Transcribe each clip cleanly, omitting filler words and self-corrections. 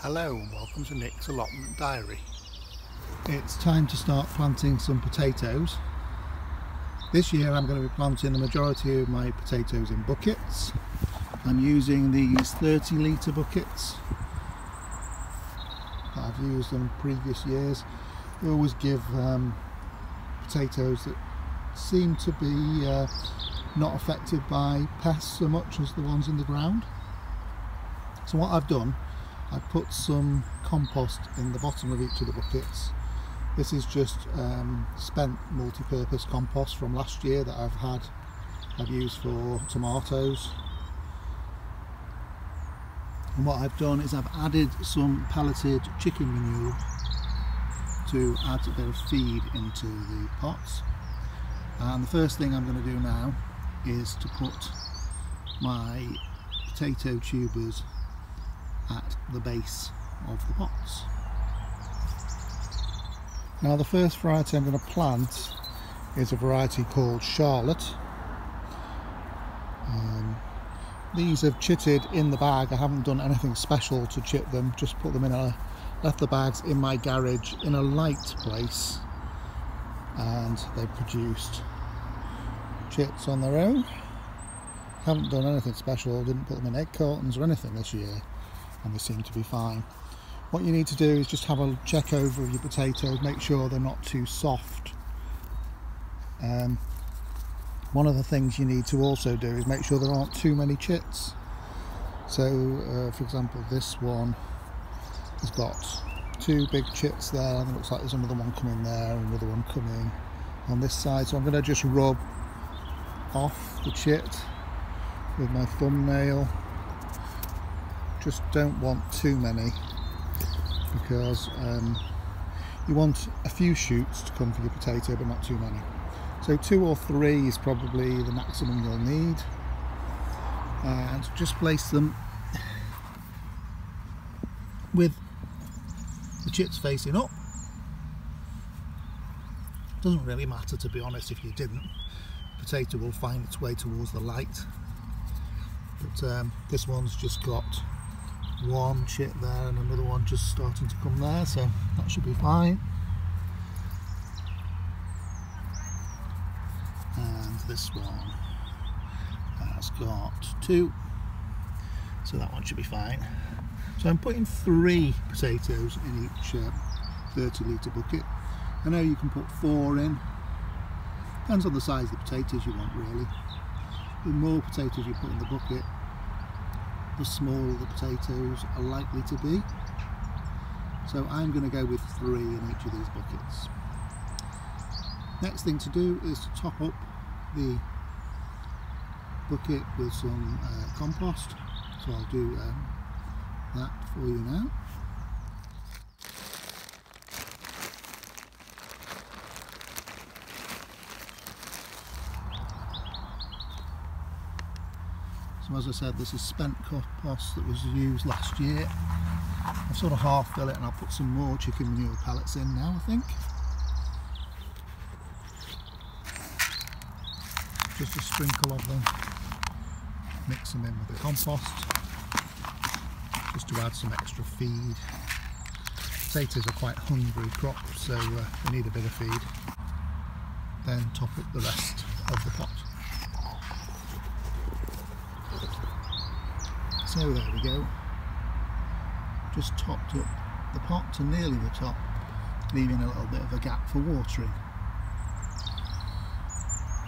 Hello and welcome to Nick's Allotment Diary. It's time to start planting some potatoes. This year I'm going to be planting the majority of my potatoes in buckets. I'm using these 30-litre buckets that I've used in previous years. They always give potatoes that seem to be not affected by pests so much as the ones in the ground. So what I've done, I put some compost in the bottom of each of the buckets. This is just spent multi-purpose compost from last year that I've used for tomatoes. And what I've done is I've added some pelleted chicken manure to add a bit of feed into the pots. And the first thing I'm going to do now is to put my potato tubers at the base of the pots. Now the first variety I'm going to plant is a variety called Charlotte. These have chitted in the bag. I haven't done anything special to chit them, just put them in left the bags in my garage in a light place, and they've produced chits on their own. Haven't done anything special, didn't put them in egg cartons or anything this year, and they seem to be fine. What you need to do is just have a check over your potatoes, make sure they're not too soft. One of the things you need to also do is make sure there aren't too many chits. So for example, this one has got two big chits there, and it looks like there's another one coming there and another one coming on this side. So I'm going to just rub off the chit with my thumbnail. Just don't want too many, because you want a few shoots to come for your potato, but not too many. So 2 or 3 is probably the maximum you'll need, and just place them with the chits facing up. Doesn't really matter, to be honest, if you didn't. The potato will find its way towards the light, but this one's just got one chit there and another one just starting to come there, so that should be fine. And this one has got 2, so that one should be fine. So I'm putting 3 potatoes in each 30-litre bucket. I know you can put 4 in, depends on the size of the potatoes you want really. The more potatoes you put in the bucket, the smaller the potatoes are likely to be. So I'm going to go with 3 in each of these buckets. Next thing to do is to top up the bucket with some compost. So I'll do that for you now. So as I said, this is spent compost that was used last year. I've sort of half fill it, and I'll put some more chicken manure pellets in now, I think. Just a sprinkle of them. Mix them in with the compost, just to add some extra feed. Potatoes are quite hungry crops, so they need a bit of feed. Then top up the rest of the pot. So there we go, just topped up the pot to nearly the top, leaving a little bit of a gap for watering.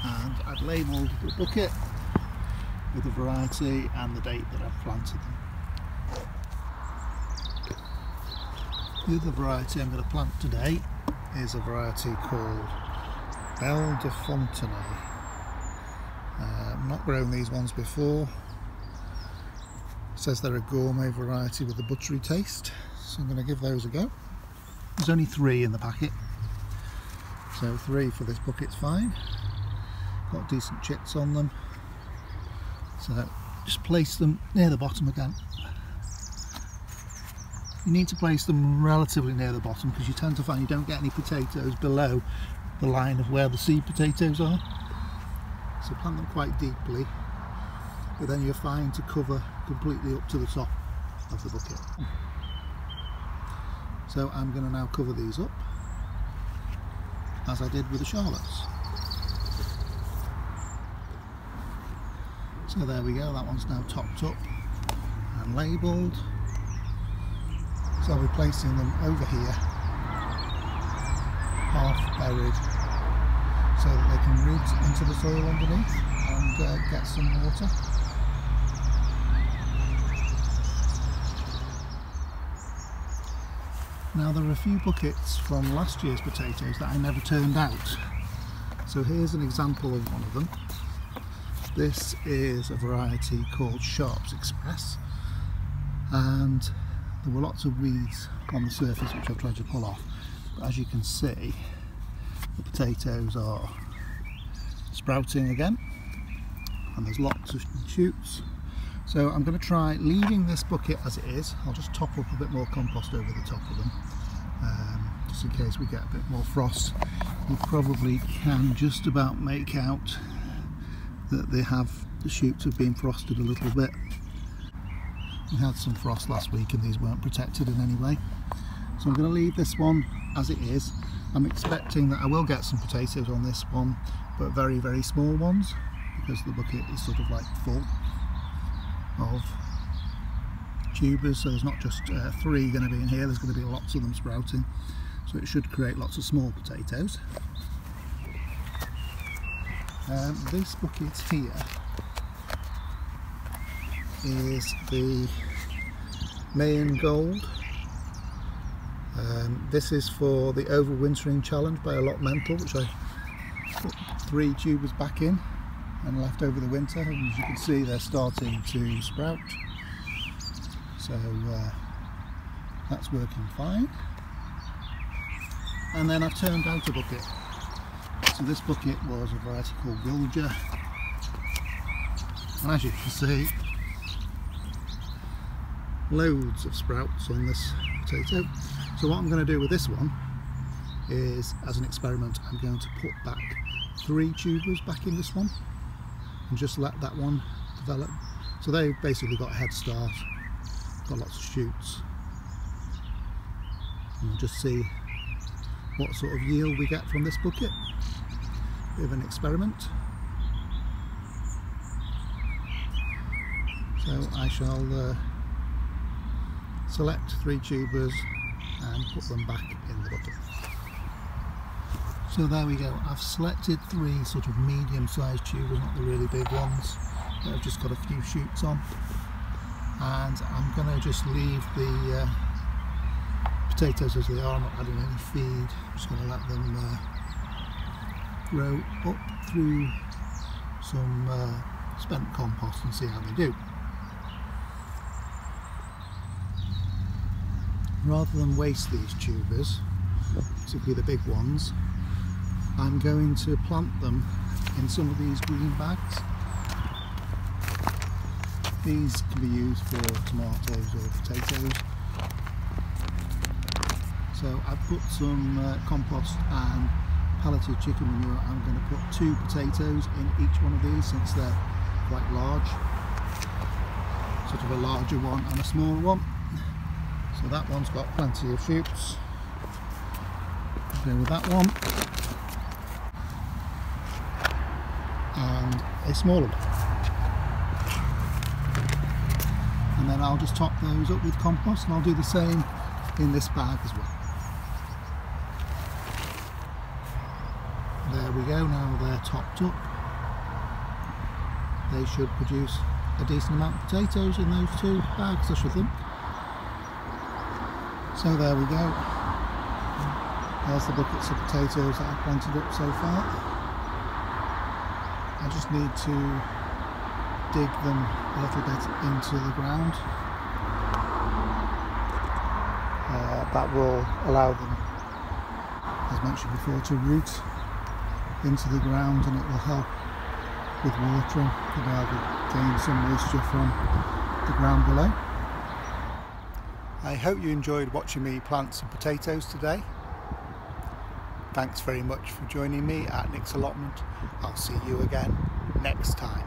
And I've labelled the bucket with the variety and the date that I've planted them. The other variety I'm going to plant today is a variety called Belle de Fontenay. I've not grown these ones before. It says they're a gourmet variety with a buttery taste, so I'm going to give those a go. There's only 3 in the packet, so 3 for this bucket's fine. Got decent chits on them, so just place them near the bottom again. You need to place them relatively near the bottom, because you tend to find you don't get any potatoes below the line of where the seed potatoes are. So plant them quite deeply, but then you're fine to cover completely up to the top of the bucket. So I'm going to now cover these up as I did with the Charlottes. So there we go, that one's now topped up and labelled. So I'll be placing them over here, half buried, so that they can root into the soil underneath and get some water. Now there are a few buckets from last year's potatoes that I never turned out. So here's an example of one of them. This is a variety called Sharps Express, and there were lots of weeds on the surface which I've tried to pull off. But as you can see, the potatoes are sprouting again, and there's lots of shoots. So I'm going to try leaving this bucket as it is. I'll just top up a bit more compost over the top of them, just in case we get a bit more frost. You probably can just about make out that the shoots have been frosted a little bit. We had some frost last week and these weren't protected in any way. So I'm going to leave this one as it is. I'm expecting that I will get some potatoes on this one, but very, very small ones, because the bucket is sort of like full of tubers. So there's not just 3 going to be in here, there's going to be lots of them sprouting. So it should create lots of small potatoes. This bucket here is the Mayan Gold. This is for the overwintering challenge by Allotment, which I put 3 tubers back in and left over the winter, and as you can see they're starting to sprout. So that's working fine. And then I've turned out a bucket. So this bucket was a variety called Wilger, and as you can see, loads of sprouts on this potato. So what I'm going to do with this one is, as an experiment, I'm going to put back 3 tubers back in this one and just let that one develop. So they've basically got a head start, got lots of shoots, and we'll just see what sort of yield we get from this bucket. Bit of an experiment. So I shall select 3 tubers and put them back in the bucket. So there we go, I've selected 3 sort of medium-sized tubers, not the really big ones that have just got a few shoots on, and I'm going to just leave the potatoes as they are. I'm not adding any feed, I'm just going to let them grow up through some spent compost and see how they do. Rather than waste these tubers, particularly the big ones, I'm going to plant them in some of these green bags. These can be used for tomatoes or potatoes. So I've put some compost and pelleted chicken manure. I'm going to put 2 potatoes in each one of these, since they're quite large. Sort of a larger one and a smaller one. So that one's got plenty of shoots. Go with that one. And a smaller one. And then I'll just top those up with compost, and I'll do the same in this bag as well. There we go, now they're topped up. They should produce a decent amount of potatoes in those 2 bags, I should think. So there we go. There's the buckets of potatoes that I've planted up so far. I just need to dig them a little bit into the ground. That will allow them, as mentioned before, to root into the ground, and it will help with watering. You'll be able to gain some moisture from the ground below. I hope you enjoyed watching me plant some potatoes today. Thanks very much for joining me at Nick's Allotment. I'll see you again next time.